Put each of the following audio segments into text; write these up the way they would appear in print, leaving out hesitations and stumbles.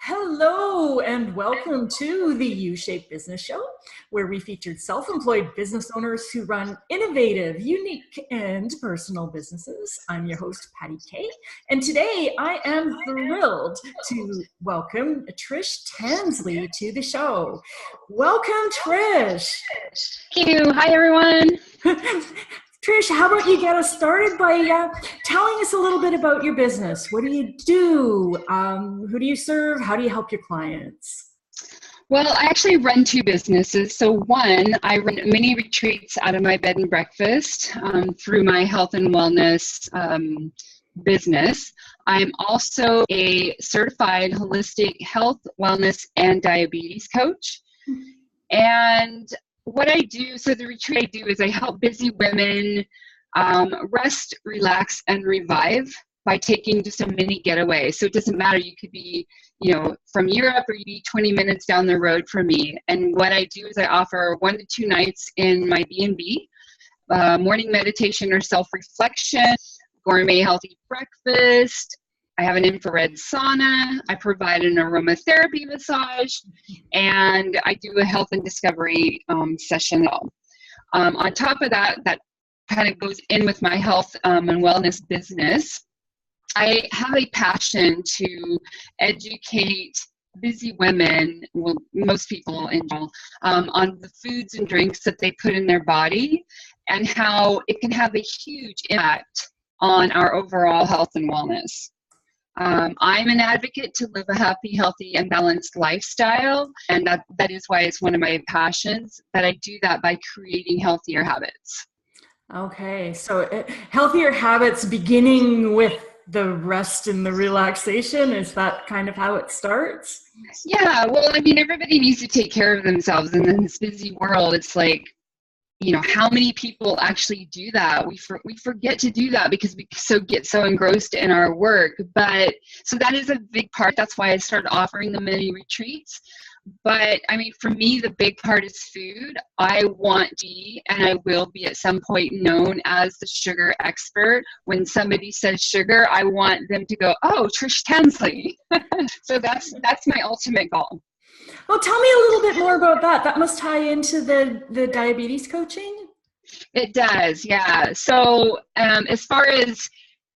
Hello and welcome to the U-Shaped Business Show, where we featured self-employed business owners who run innovative, unique, and personal businesses. I'm your host, Patty Kay, and today I am thrilled to welcome Trish Tansley to the show. Welcome, Trish. Thank you. Hi, everyone. Trish, how about you get us started by telling us a little bit about your business? What do you do? Who do you serve? How do you help your clients? Well, I actually run two businesses. So one, I run mini retreats out of my bed and breakfast through my health and wellness business. I'm also a certified holistic health, wellness, and diabetes coach. And what I do, so the retreat I do is I help busy women rest, relax, and revive by taking just a mini getaway. So it doesn't matter, you could be, from Europe or you be 20 minutes down the road from me. And what I do is I offer 1 to 2 nights in my B&B, morning meditation or self-reflection, gourmet healthy breakfast. I have an infrared sauna, I provide an aromatherapy massage, and I do a health and discovery session. On top of that, that kind of goes in with my health and wellness business. I have a passion to educate busy women, well, most people in general, on the foods and drinks that they put in their body and how it can have a huge impact on our overall health and wellness. I'm an advocate to live a happy, healthy, and balanced lifestyle, and that is why it's one of my passions, that I do that by creating healthier habits. Okay, so healthier habits beginning with the rest and the relaxation, is that kind of how it starts? Yeah, well, I mean, everybody needs to take care of themselves, and in this busy world, it's like, how many people actually do that? We forget to do that because we get so engrossed in our work. But so that is a big part. That's why I started offering the mini retreats. But I mean, for me, the big part is food. I want to be, and I will be at some point, known as the sugar expert. When somebody says sugar, I want them to go, "Oh, Trish Tansley." So that's my ultimate goal. Well, tell me a little bit more about that. That must tie into the diabetes coaching. It does, yeah. So as far as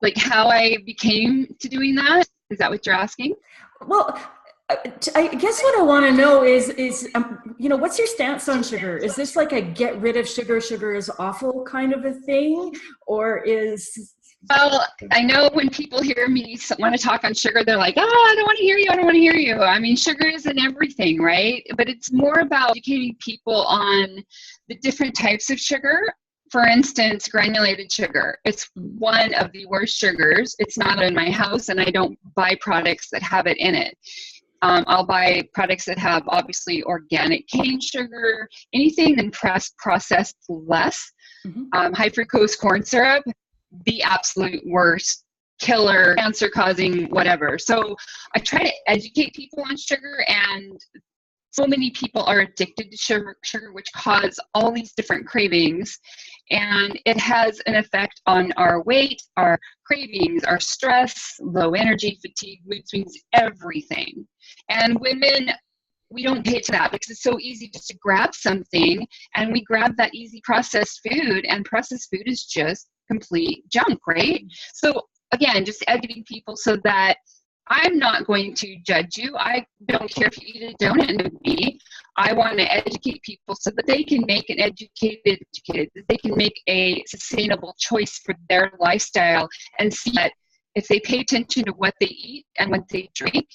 like how I became to doing that, is that what you're asking? Well, I guess what I want to know is what's your stance on sugar? Is this like a get rid of sugar, sugar is awful kind of a thing? Or is... Well, I know when people hear me want to talk on sugar, they're like, I don't want to hear you. I don't want to hear you. I mean, sugar isn't everything, right? But it's more about educating people on the different types of sugar. For instance, granulated sugar. It's one of the worst sugars. It's not in my house, and I don't buy products that have it in it. I'll buy products that have, obviously, organic cane sugar, anything then processed less. High fructose corn syrup, the absolute worst, killer, cancer causing, whatever. So I try to educate people on sugar, and so many people are addicted to sugar, which cause all these different cravings, and it has an effect on our weight, our cravings, our stress, low energy, fatigue, mood swings, everything. And women, we don't pay to that because it's so easy just to grab something, and we grab that easy processed food, and processed food is just complete junk, right? So again, just educating people so that I'm not going to judge you. I don't care if you eat a donut with me. I want to educate people so that they can make an educated, they can make a sustainable choice for their lifestyle, and see that if they pay attention to what they eat and what they drink,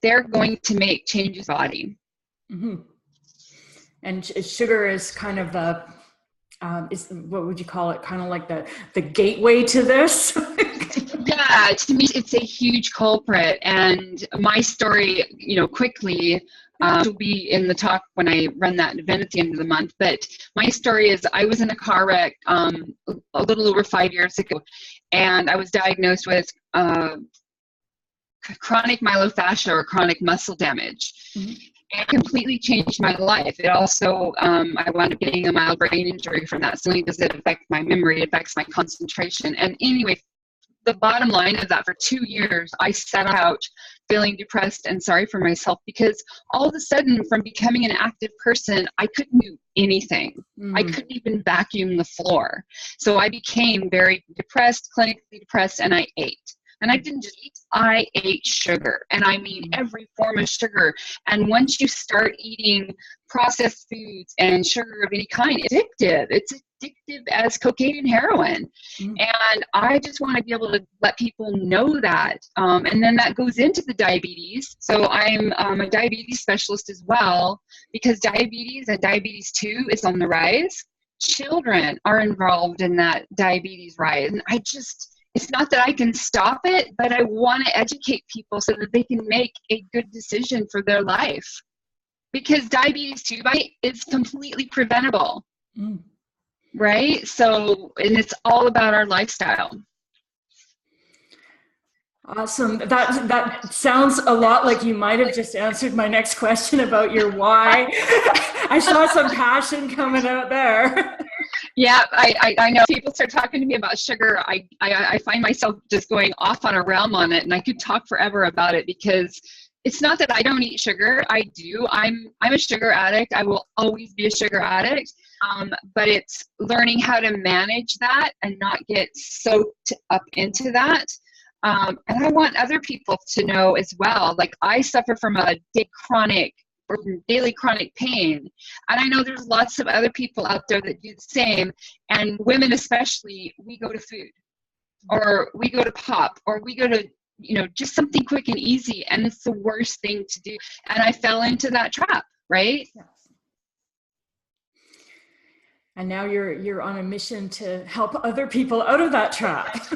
they're going to make changes in the body. Mm-hmm. And sugar is kind of the what would you call it? Kind of like the gateway to this? Yeah, to me, it's a huge culprit. And my story, quickly, will be in the talk when I run that event at the end of the month. But my story is I was in a car wreck a little over 5 years ago, and I was diagnosed with chronic myelofascia, or chronic muscle damage. Mm-hmm. It completely changed my life. It also, I wound up getting a mild brain injury from that. So not only does it affect my memory, it affects my concentration. And anyway, the bottom line is that for 2 years, I sat out feeling depressed and sorry for myself, because all of a sudden, from becoming an active person, I couldn't do anything. I couldn't even vacuum the floor. So I became very depressed, clinically depressed, and I ate. And I didn't just eat, I ate sugar. And I mean every form of sugar. And once you start eating processed foods and sugar of any kind, it's addictive. It's addictive as cocaine and heroin. And I just want to be able to let people know that. And then that goes into the diabetes. So I'm a diabetes specialist as well, because diabetes and diabetes 2 is on the rise. Children are involved in that diabetes rise. And it's not that I can stop it, but I want to educate people so that they can make a good decision for their life. Because diabetes 2 is completely preventable, right? So, and it's all about our lifestyle. Awesome. That sounds a lot like you might have just answered my next question about your why. I saw some passion coming out there. Yeah, I know. People start talking to me about sugar, I find myself just going off on a realm on it, and I could talk forever about it, because it's not that I don't eat sugar. I do. I'm a sugar addict. I will always be a sugar addict. But it's learning how to manage that and not get soaked up into that. And I want other people to know as well. Like, I suffer from a daily chronic pain. And I know there's lots of other people out there that do the same. And women especially, we go to food, or we go to pop, or we go to, just something quick and easy. And it's the worst thing to do. And I fell into that trap, right? Yes. And now you're on a mission to help other people out of that trap.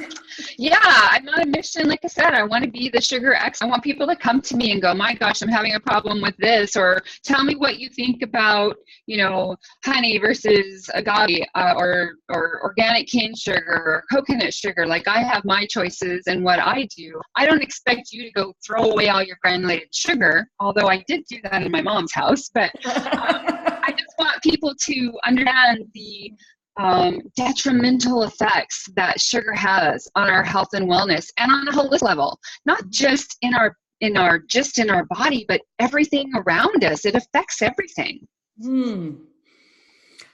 Yeah, I'm on a mission. Like I said, I want to be the sugar X. I want people to come to me and go, my gosh, I'm having a problem with this. Or tell me what you think about, honey versus agave, or organic cane sugar or coconut sugar. Like, I have my choices and what I do. I don't expect you to go throw away all your granulated sugar, although I did do that in my mom's house. But I just want people to understand the detrimental effects that sugar has on our health and wellness, and on a holistic level, not just in our body, but everything around us. It affects everything.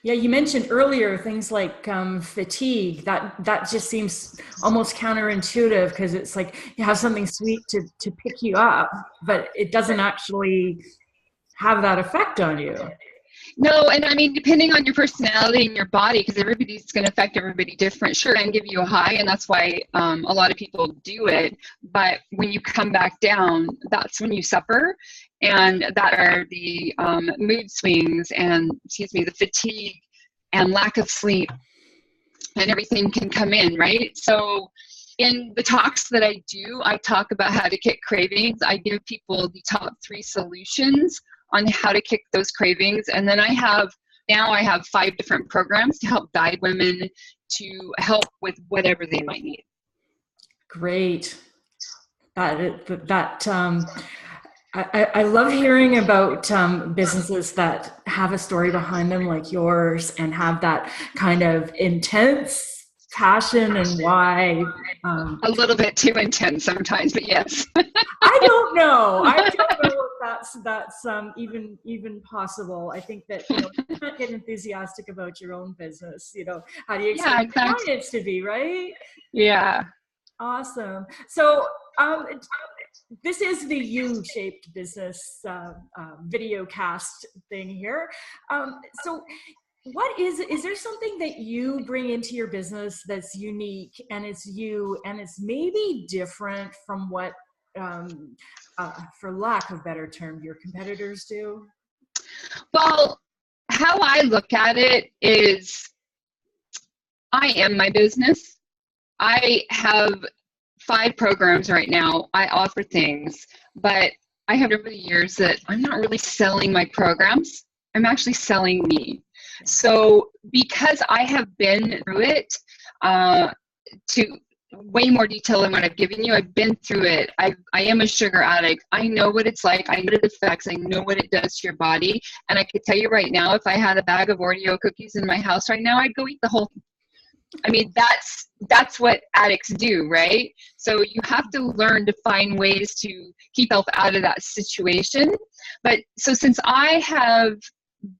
Yeah, you mentioned earlier things like fatigue. That just seems almost counterintuitive, because it's like you have something sweet to pick you up, but it doesn't actually have that effect on you. No, and I mean, depending on your personality and your body, because everybody's going to affect everybody different. Sure, and give you a high, and that's why a lot of people do it. But when you come back down, that's when you suffer, and that are the mood swings, and the fatigue and lack of sleep, and everything can come in, right? So in the talks that I do, I talk about how to kick cravings. I give people the top 3 solutions on how to kick those cravings. And then I have 5 different programs to help guide women to help with whatever they might need. Great. I love hearing about businesses that have a story behind them like yours, and have that kind of intense passion and why. A little bit too intense sometimes, but yes. I don't know if that's even possible. I think that you can't get enthusiastic about your own business. How do you expect clients to be, right? Yeah. Awesome. So this is the U-shaped business video cast thing here. So is there something that you bring into your business that's unique, and it's you, and it's maybe different from what, for lack of a better term, your competitors do? Well, how I look at it is, I am my business. I have 5 programs right now. I offer things, but I have over the years that I'm not really selling my programs. I'm actually selling me. So because I have been through it, to way more detail than what I've given you, I've been through it. I am a sugar addict. I know what it's like. I know what it affects. I know what it does to your body. And I could tell you right now, if I had a bag of Oreo cookies in my house right now, I'd go eat the whole thing. I mean, that's what addicts do, right? So you have to learn to find ways to keep yourself out of that situation. But so since I have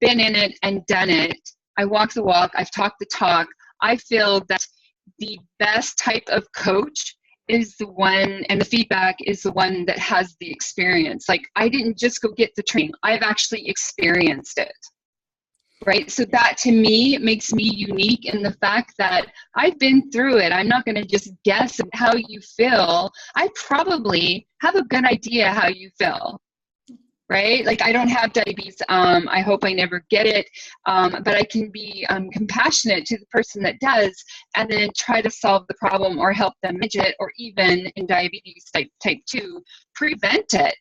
been in it and done it, I walk the walk, I've talked the talk, I feel that the best type of coach is the one, and the feedback is the one that has the experience. Like, I didn't just go get the training, I've actually experienced it. Right. So that to me makes me unique in the fact that I've been through it. I'm not going to just guess how you feel. I probably have a good idea how you feel. Right. Like, I don't have diabetes. I hope I never get it. But I can be compassionate to the person that does, and then try to solve the problem or help them manage it, or even in diabetes type 2, prevent it.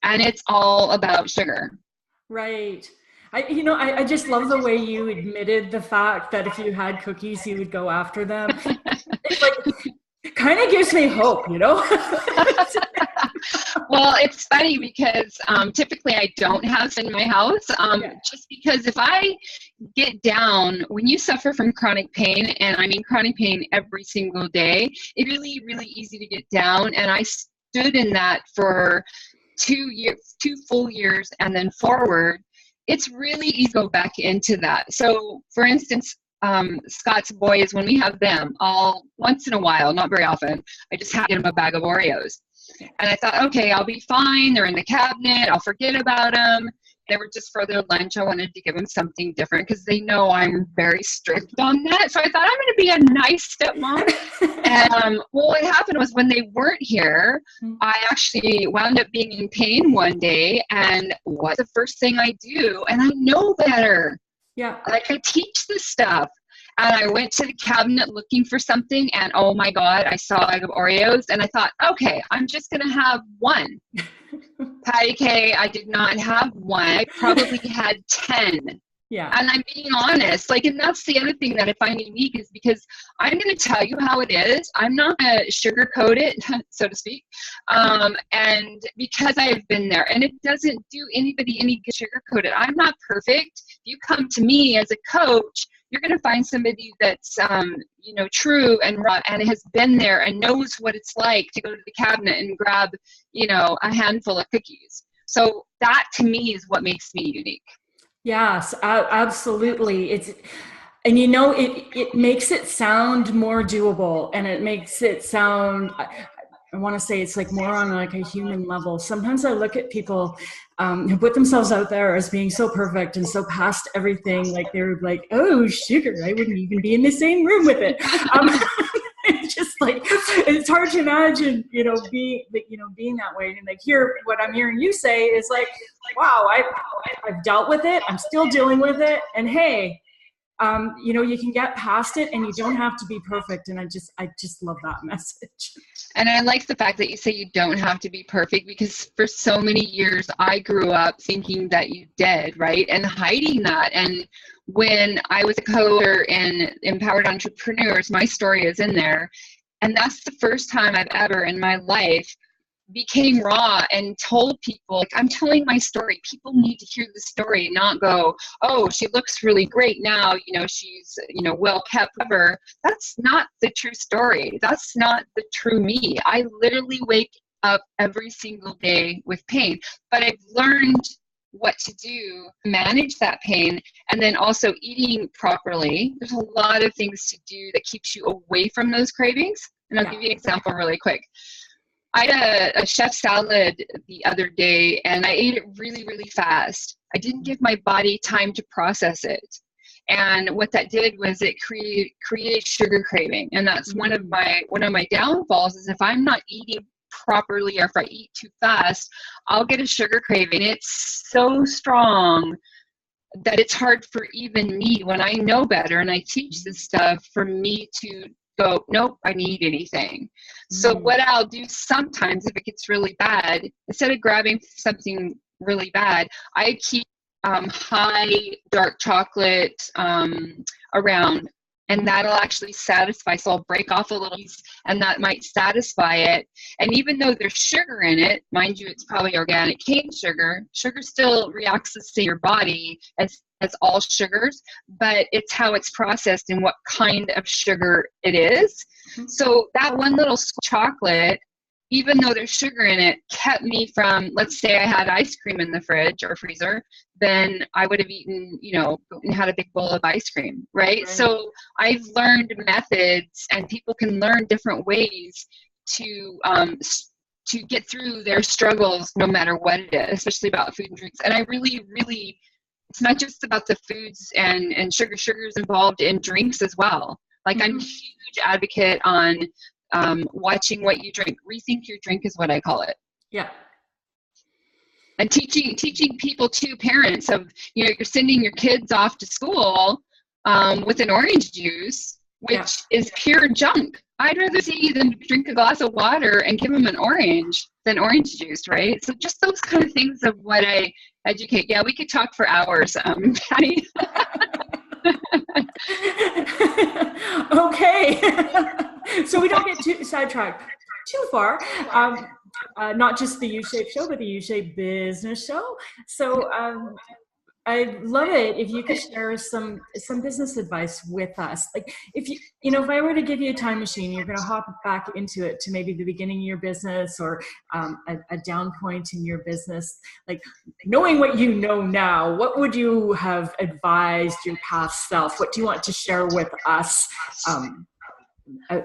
And it's all about sugar. Right. I just love the way you admitted the fact that if you had cookies, you would go after them. It's like, kind of gives me hope, you know? Well, it's funny because typically I don't have in my house, just because if I get down, when you suffer from chronic pain, and I mean chronic pain every single day, it's really, really easy to get down. And I stood in that for 2 full years and then forward. It's really easy to go back into that. So, for instance, Scott's boys, when we have them, all once in a while, not very often, I just have to get them a bag of Oreos. And I thought, okay, I'll be fine. They're in the cabinet. I'll forget about them. They were just for their lunch. I wanted to give them something different because they know I'm very strict on that. So I thought, I'm going to be a nice stepmom. And well, what happened was, when they weren't here, I actually wound up being in pain one day. And what's the first thing I do? And I know better. Yeah. Like, I teach this stuff. And I went to the cabinet looking for something, and oh my God, I saw a bag of Oreos, and I thought, okay, I'm just going to have one. Patty K, I did not have one. I probably had 10. Yeah. And I'm being honest. Like, and that's the other thing that I find unique, is because I'm going to tell you how it is. I'm not going to sugarcoat it, so to speak. And because I have been there, and it doesn't do anybody any good sugarcoat it. I'm not perfect. If you come to me as a coach, you're going to find somebody that's, true and raw, and has been there and knows what it's like to go to the cabinet and grab, a handful of cookies. So that to me is what makes me unique. Yes, absolutely. It makes it sound more doable, and it makes it sound, I want to say it's like more on like a human level. Sometimes I look at people who put themselves out there as being so perfect and so past everything, like they're like, oh, sugar, I wouldn't even be in the same room with it. It's just like, it's hard to imagine, being that way. And like, what I'm hearing you say is like, wow, I've dealt with it. I'm still dealing with it. And hey, you can get past it, and you don't have to be perfect. And I just love that message. And I like the fact that you say you don't have to be perfect, because for so many years I grew up thinking that you did, right? And hiding that. And when I was a coach in Empowered Entrepreneurs, my story is in there. And that's the first time I've ever in my life became raw and told people, like, I'm telling my story. People need to hear the story, not go, oh, she looks really great now, she's, well kept, whatever. That's not the true story. That's not the true me. I literally wake up every single day with pain, but I've learned what to do to manage that pain. And then also eating properly. There's a lot of things to do that keeps you away from those cravings. And I'll give you an example really quick. I had a chef salad the other day, and I ate it really, really fast. I didn't give my body time to process it. And what that did was it created sugar craving. And that's one of my downfalls, is if I'm not eating properly, or if I eat too fast, I'll get a sugar craving. It's so strong that it's hard for even me, when I know better and I teach this stuff, for me to go, nope, I need anything. So what I'll do sometimes, if it gets really bad, instead of grabbing something really bad, I keep high dark chocolate around, and that'll actually satisfy. So I'll break off a little piece, and that might satisfy it. And even though there's sugar in it, mind you, it's probably organic cane sugar, sugar still reacts the same in your body as as all sugars, but it's how it's processed and what kind of sugar it is. So that one little chocolate, even though there's sugar in it, kept me from, let's say I had ice cream in the fridge or freezer, then I would have eaten, and had a big bowl of ice cream, right? So I've learned methods, and people can learn different ways to get through their struggles, no matter what it is, especially about food and drinks. And I really, really, it's not just about the foods and sugars involved in drinks as well. Like I'm a huge advocate on watching what you drink. Rethink your drink is what I call it. Yeah. And teaching people too, parents of, you're sending your kids off to school with an orange juice, which is pure junk. I'd rather see them drink a glass of water and give them an orange than orange juice, right? So just those kind of things of what I educate. Yeah, we could talk for hours, Patty. Okay. So we don't get too sidetracked too far. Not just the U-Shape show, but the U-Shape business show. So I'd love it if you could share some business advice with us. Like if if I were to give you a time machine, you're going to hop back into it to maybe the beginning of your business or a down point in your business. Like knowing what you know now, what would you have advised your past self? What do you want to share with us? A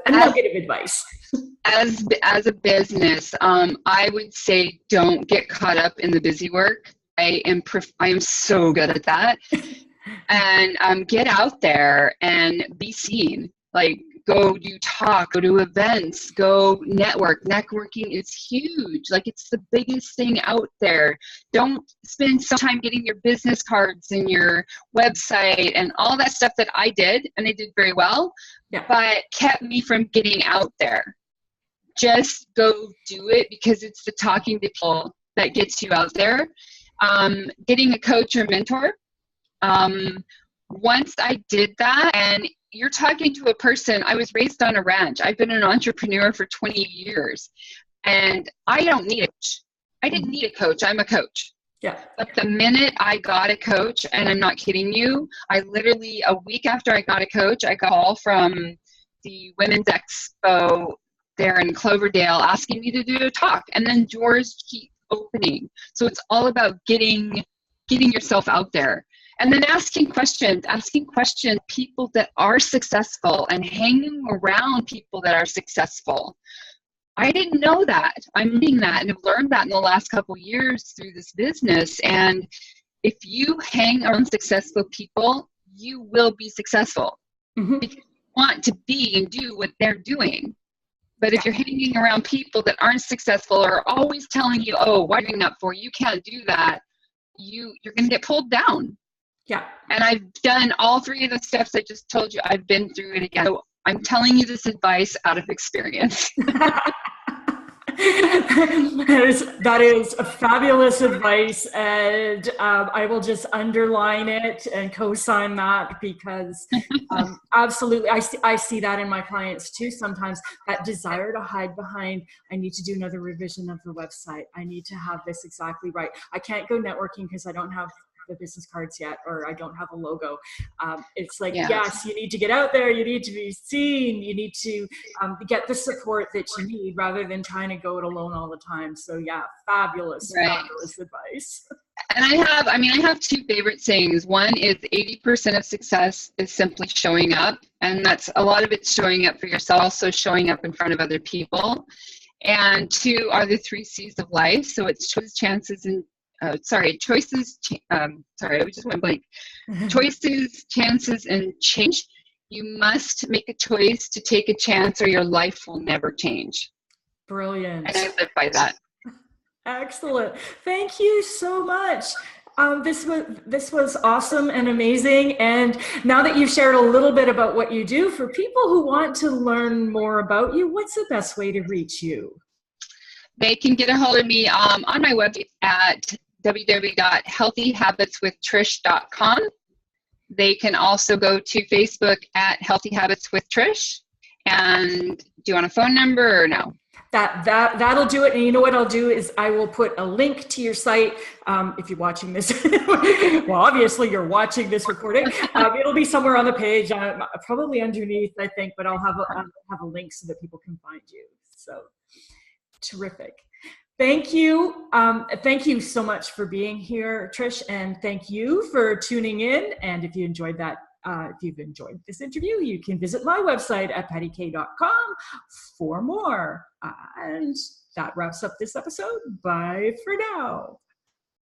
nugget of advice. As a business, I would say don't get caught up in the busy work. I am so good at that. And get out there and be seen. Like go to events, go network. Networking is huge. Like it's the biggest thing out there. Don't spend some time getting your business cards and your website and all that stuff that I did, and I did very well, but kept me from getting out there. Just go do it, because it's the talking to people that gets you out there. Getting a coach or mentor. Once I did that, and you're talking to a person, I was raised on a ranch. I've been an entrepreneur for 20 years, and I don't need a coach. I didn't need a coach. I'm a coach. Yeah. But the minute I got a coach, and I'm not kidding you, I literally, a week after I got a coach, I got a call from the Women's Expo there in Cloverdale asking me to do a talk, and then doors keep opening. So it's all about getting yourself out there, and then asking questions, people that are successful, and hanging around people that are successful. I didn't know that. I'm learning that, and have learned that in the last couple of years through this business. And if you hang around successful people, you will be successful, because you want to be and do what they're doing. But if you're hanging around people that aren't successful, or are always telling you, oh, what are you doing that for? You can't do that. You're going to get pulled down. Yeah. And I've done all three of the steps I just told you. I've been through it again. So I'm telling you this advice out of experience. That is a fabulous advice, and I will just underline it and co-sign that, because absolutely, I see that in my clients too. Sometimes that desire to hide behind, I need to do another revision of the website. I need to have this exactly right. I can't go networking because I don't have the business cards yet, or I don't have a logo. It's like, yes, you need to get out there, you need to be seen, you need to get the support that you need, rather than trying to go it alone all the time. So yeah, fabulous advice. And I have two favorite sayings. One is 80% of success is simply showing up, and that's a lot of it's showing up for yourself, also showing up in front of other people. And two are the 3 C's of life. So it's choices, chances, and choices, I just went blank. Choices, chances, and change. You must make a choice to take a chance, or your life will never change. Brilliant. And I live by that. Excellent. Thank you so much. This was awesome and amazing. And now that you've shared a little bit about what you do, for people who want to learn more about you, what's the best way to reach you? They can get a hold of me on my website at www.healthyhabitswithtrish.com. They can also go to Facebook at Healthy Habits with Trish. And do you want a phone number or no? That'll do it. And you know what I'll do is I will put a link to your site. If you're watching this, well, obviously you're watching this recording. It'll be somewhere on the page, probably underneath, I think, but I'll have a link so that people can find you. So terrific. Thank you. Thank you so much for being here, Trish, and thank you for tuning in. And if you enjoyed that, if you've enjoyed this interview, you can visit my website at pattyk.com for more. And that wraps up this episode. Bye for now.